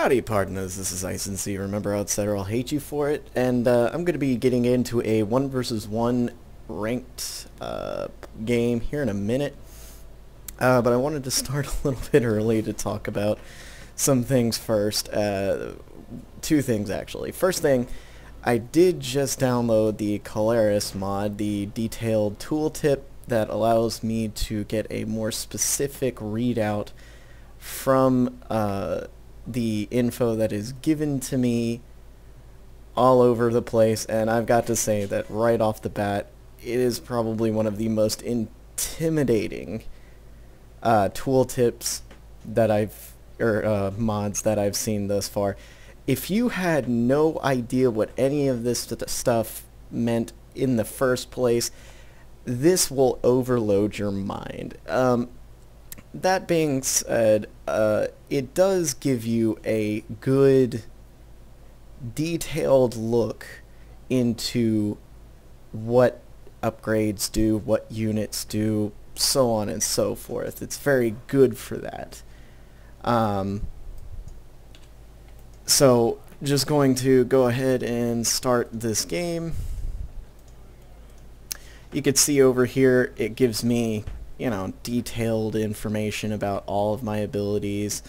Howdy partners, this is Ice and C. Remember Outsider, I'll hate you for it, and I'm going to be getting into a 1 versus 1 ranked game here in a minute, but I wanted to start a little bit early to talk about some things first. Two things actually. First thing, I did just download the Colaris mod, the detailed tooltip that allows me to get a more specific readout from the info that is given to me all over the place, and I've got to say that right off the bat, it is probably one of the most intimidating tooltips that mods that I've seen thus far. If you had no idea what any of this stuff meant in the first place, this will overload your mind. That being said, it does give you a good, detailed look into what upgrades do, what units do, so on and so forth. It's very good for that. So, just going to go ahead and start this game. You can see over here, it gives me, you know, detailed information about all of my abilities,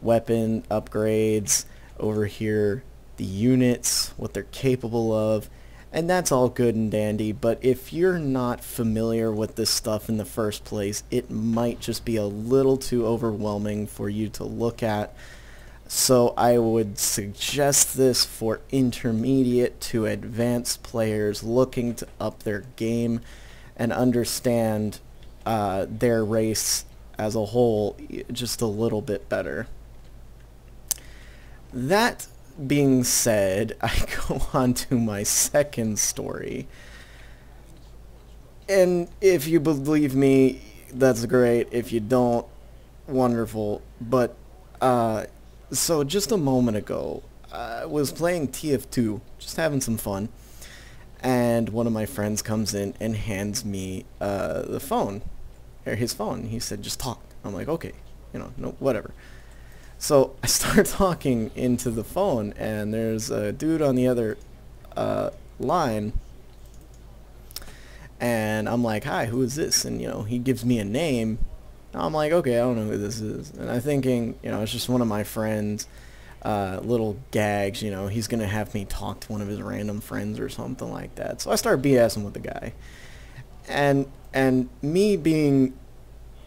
weapon upgrades, over here the units, what they're capable of, and that's all good and dandy, but if you're not familiar with this stuff in the first place, it might just be a little too overwhelming for you to look at. So I would suggest this for intermediate to advanced players looking to up their game and understand their race as a whole just a little bit better. That being said, I go on to my second story. And if you believe me, that's great. If you don't, wonderful. But, so just a moment ago, I was playing TF2, just having some fun. And one of my friends comes in and hands me the phone, or his phone. He said, just talk. I'm like, okay, you know, no, whatever. So I start talking into the phone, and there's a dude on the other line, and I'm like, hi, who is this? And, you know, he gives me a name. I'm like, okay, I don't know who this is. And I'm thinking, you know, it's just one of my friends' little gags, you know, he's going to have me talk to one of his random friends or something like that. So I start BSing with the guy. And me being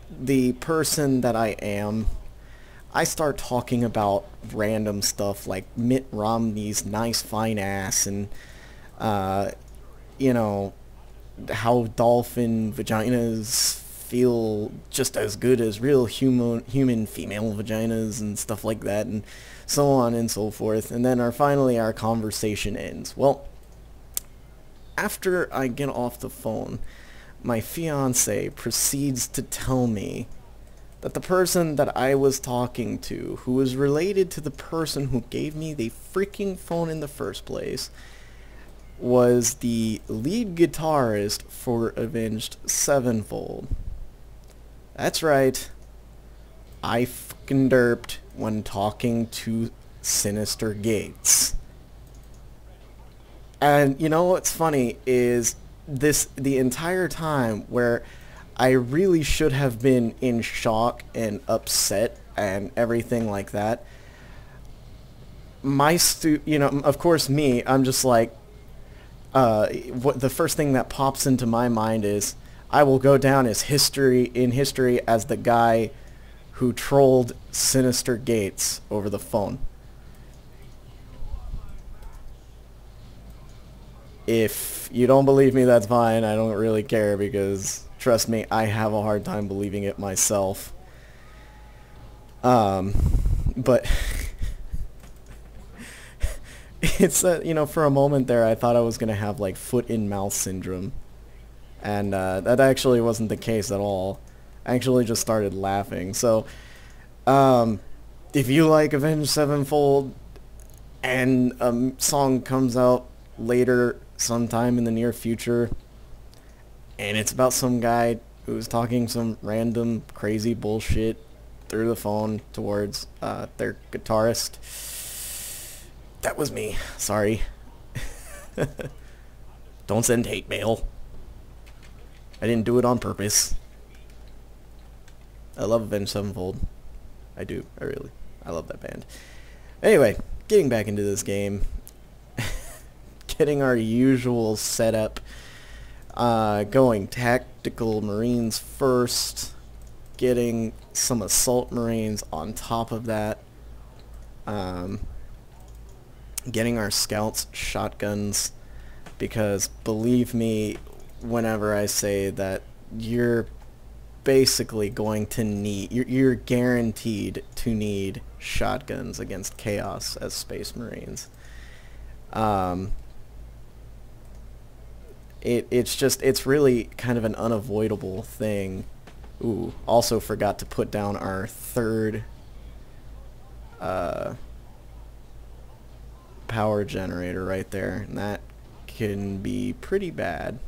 the person that I am, I start talking about random stuff like Mitt Romney's nice fine ass and, you know, how dolphin vaginas feel just as good as real human female vaginas and stuff like that, and so on and so forth. And then finally our conversation ends. Well, after I get off the phone, my fiance proceeds to tell me that the person that I was talking to, who was related to the person who gave me the freaking phone in the first place, was the lead guitarist for Avenged Sevenfold. That's right, I fucking derped when talking to Sinister Gates. And you know what's funny is the entire time where I really should have been in shock and upset and everything like that, you know, of course me, I'm just like, what the first thing that pops into my mind is, I will go down as history as the guy who trolled Sinister Gates over the phone. If you don't believe me, that's fine. I don't really care, because trust me, I have a hard time believing it myself. But it's you know, for a moment there, I thought I was gonna have like foot in mouth syndrome. And that actually wasn't the case at all. I actually just started laughing. So, if you like Avenged Sevenfold and a song comes out later sometime in the near future, and it's about some guy who's talking some random crazy bullshit through the phone towards their guitarist, That was me. Sorry. Don't send hate mail. I didn't do it on purpose. I love Avenged Sevenfold. I do. I love that band. Anyway, getting back into this game. Getting our usual setup. Going tactical marines first. Getting some assault marines on top of that. Getting our scouts shotguns. Because believe me, whenever I say that, you're basically going to need, you're guaranteed to need shotguns against chaos as Space Marines. It's really kind of an unavoidable thing. Ooh, also forgot to put down our third power generator right there, and that can be pretty bad.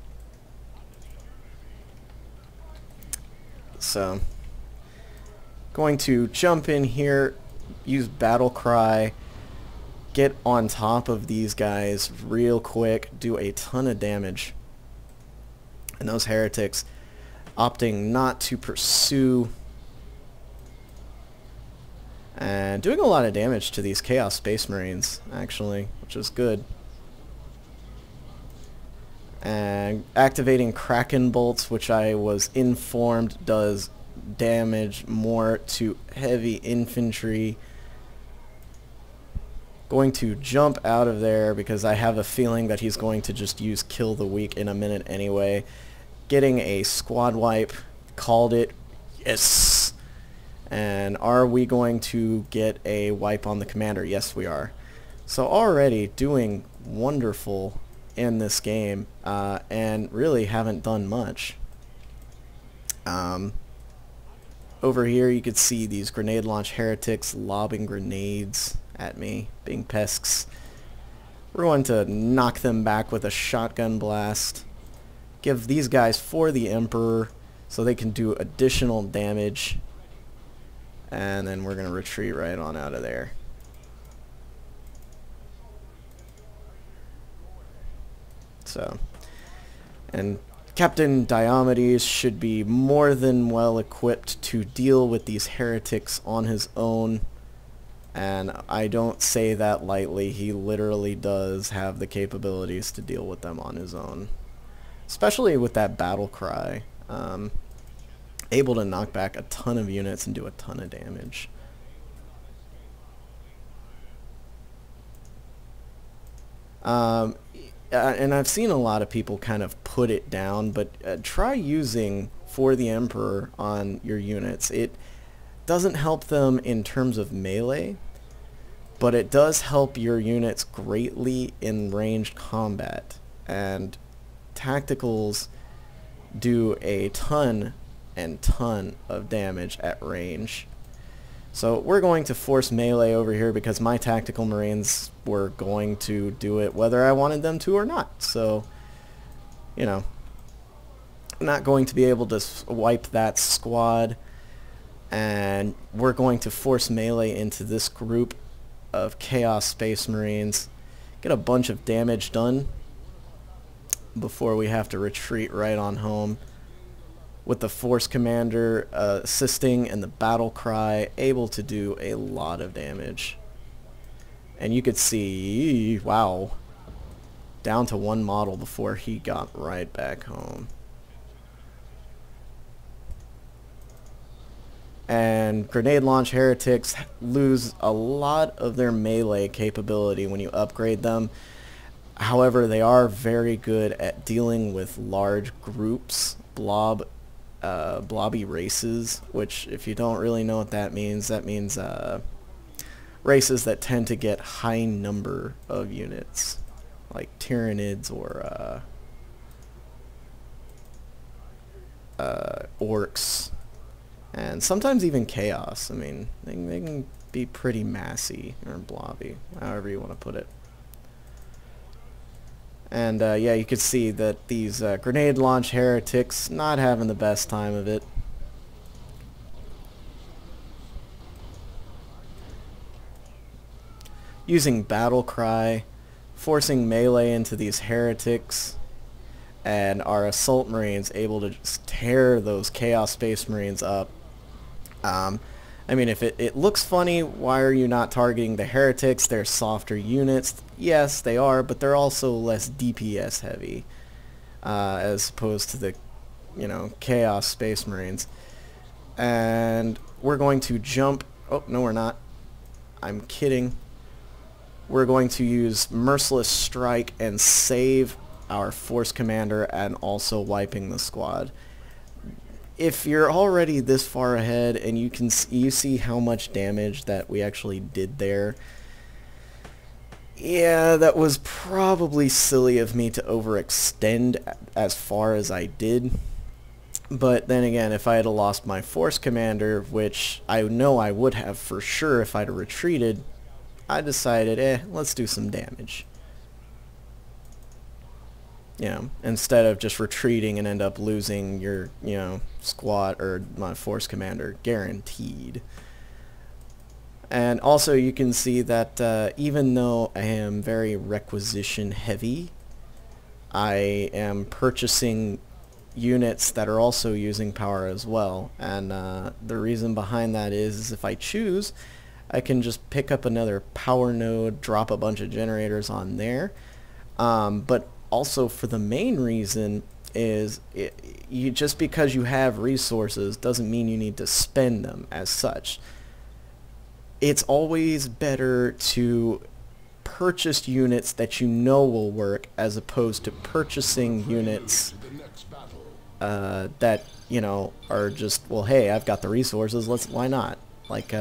So, going to jump in here, use battle cry, get on top of these guys real quick, do a ton of damage. And those heretics opting not to pursue, and doing a lot of damage to these Chaos Space Marines, actually, which is good. And activating Kraken Bolts, which I was informed does damage more to heavy infantry. Going to jump out of there because I have a feeling that he's going to just use Kill the Weak in a minute anyway. Getting a squad wipe. Called it. Yes! And are we going to get a wipe on the commander? Yes, we are. So already doing wonderful in this game, and really haven't done much. Over here you could see these grenade launch heretics lobbing grenades at me, being pesks. We're going to knock them back with a shotgun blast. Give these guys for the Emperor so they can do additional damage. And then we're going to retreat right on out of there. So, and Captain Diomedes should be more than well equipped to deal with these heretics on his own. And I don't say that lightly. He literally does have the capabilities to deal with them on his own. Especially with that battle cry. Able to knock back a ton of units and do a ton of damage. And I've seen a lot of people kind of put it down, but try using For the Emperor on your units. It doesn't help them in terms of melee, but it does help your units greatly in ranged combat. And tacticals do a ton and ton of damage at range. So we're going to force melee over here because my tactical marines were going to do it whether I wanted them to or not. So, you know, I'm not going to be able to wipe that squad. And we're going to force melee into this group of Chaos Space Marines. Get a bunch of damage done before we have to retreat right on home. With the Force Commander assisting and the Battle Cry able to do a lot of damage. And you could see, wow, down to one model before he got right back home. And grenade launch heretics lose a lot of their melee capability when you upgrade them. However, they are very good at dealing with large groups, blobby races, which if you don't really know what that means races that tend to get high number of units, like Tyranids or orcs, and sometimes even chaos. I mean, they can be pretty massy or blobby, however you want to put it. And yeah, you could see that these grenade launch heretics not having the best time of it. using Battle Cry, forcing melee into these heretics, and our Assault Marines able to just tear those Chaos Space Marines up. I mean, if it looks funny, why are you not targeting the heretics? They're softer units. Yes, they are, but they're also less DPS heavy, as opposed to the, Chaos Space Marines. And we're going to jump. Oh, no, we're not. I'm kidding. We're going to use Merciless Strike and save our Force Commander and also wiping the squad. If you're already this far ahead and you see how much damage that we actually did there, yeah, that was probably silly of me to overextend as far as I did. But then again, if I had lost my Force Commander, which I know I would have for sure if I'd retreated, I decided, let's do some damage. Instead of just retreating and end up losing your, squad or my Force Commander, guaranteed. And also you can see that even though I am very requisition heavy, I am purchasing units that are also using power as well. And the reason behind that is if I choose, I can just pick up another power node, drop a bunch of generators on there. But also for the main reason is just because you have resources doesn't mean you need to spend them as such. It's always better to purchase units that you know will work as opposed to purchasing units that are just, well, hey, I've got the resources, why not? Like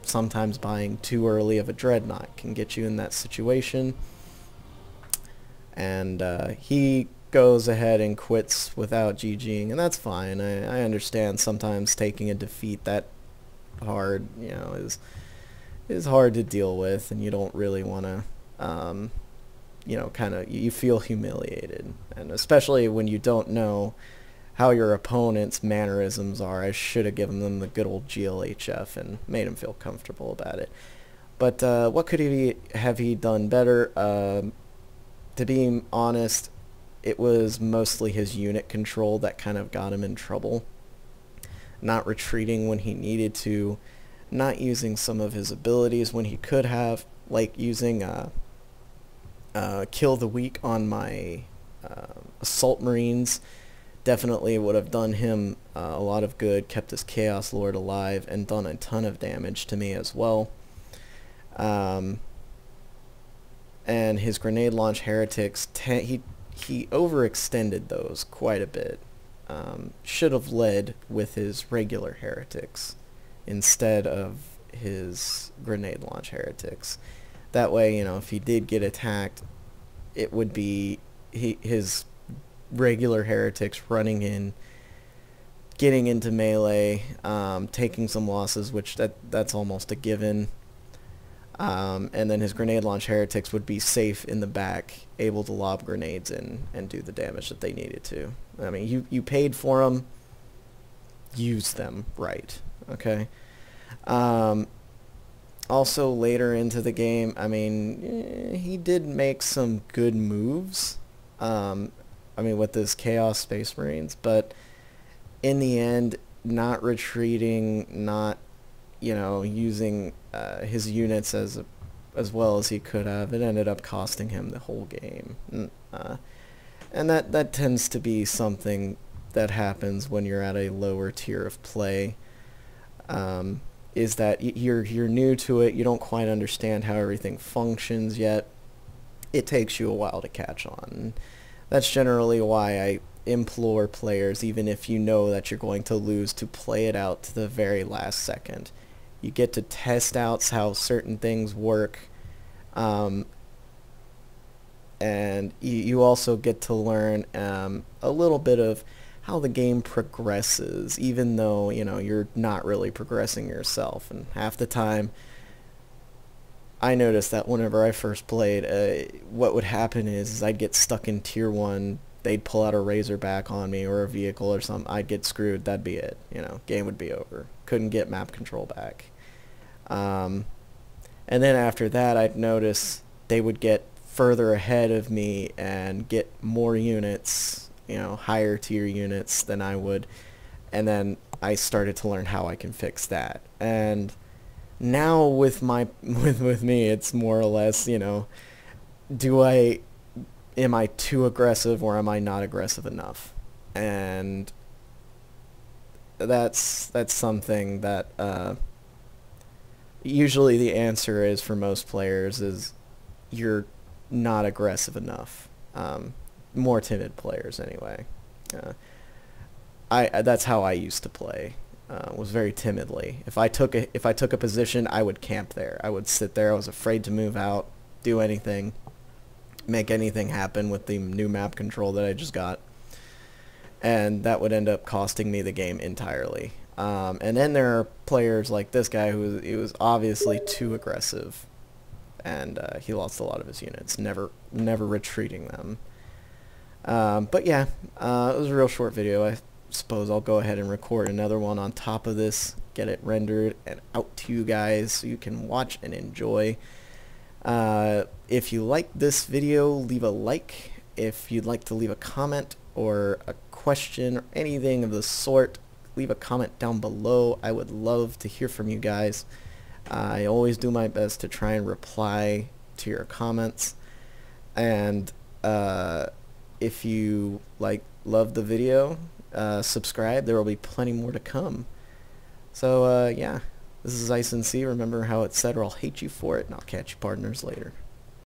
sometimes buying too early of a dreadnought can get you in that situation. And he goes ahead and quits without GGing, and that's fine. I understand sometimes taking a defeat that hard, is hard to deal with, and you don't really want to, you feel humiliated. And especially when you don't know how your opponent's mannerisms are. I should have given them the good old GLHF and made him feel comfortable about it. But what could he have done better? To be honest, it was mostly his unit control that kind of got him in trouble. Not retreating when he needed to, not using some of his abilities when he could have, like using Kill the Weak on my Assault Marines. Definitely would have done him a lot of good, kept his Chaos Lord alive, and done a ton of damage to me as well. And his grenade launch heretics, he overextended those quite a bit. Should have led with his regular heretics instead of his grenade launch heretics. That way, if he did get attacked, it would be his regular heretics running in, getting into melee, taking some losses, which that's almost a given. And then his grenade launch heretics would be safe in the back, able to lob grenades in and do the damage that they needed to. I mean, you paid for them, use them right, okay? Also, later into the game, I mean, he did make some good moves, with his Chaos Space Marines, but in the end, not retreating, not using his units as well as he could have, it ended up costing him the whole game. And that tends to be something that happens when you're at a lower tier of play. Is that you're new to it, you don't quite understand how everything functions yet. It takes you a while to catch on. That's generally why I implore players, even if you know that you're going to lose, to play it out to the very last second. You get to test out how certain things work, and you also get to learn a little bit of how the game progresses, even though you're not really progressing yourself. And half the time, I noticed that whenever I first played, what would happen is I'd get stuck in tier 1, they'd pull out a Razorback on me or a vehicle or something, I'd get screwed, that'd be it, game would be over. Couldn't get map control back. And then after that, I'd notice they would get further ahead of me and get more units, you know, higher tier units than I would. And then I started to learn how I can fix that. And now with my with me, it's more or less, you know, am I too aggressive or am I not aggressive enough? And that's something that usually the answer is for most players is you're not aggressive enough. More timid players anyway. That's how I used to play. Was very timidly. If I took a position, I would camp there. I would sit there. I was afraid to move out, do anything, make anything happen with the new map control that I just got, and that would end up costing me the game entirely. And then there are players like this guy he was obviously too aggressive, and he lost a lot of his units, never retreating them. But yeah, it was a real short video. I suppose I'll go ahead and record another one on top of this, get it rendered and out to you guys so you can watch and enjoy. If you like this video, leave a like. If you'd like to leave a comment or a question or anything of the sort, leave a comment down below. I would love to hear from you guys. I always do my best to try and reply to your comments. And if you love the video, subscribe. There will be plenty more to come. So yeah, this is Ice and C. Remember how it said, or I'll hate you for it, and I'll catch you partners later.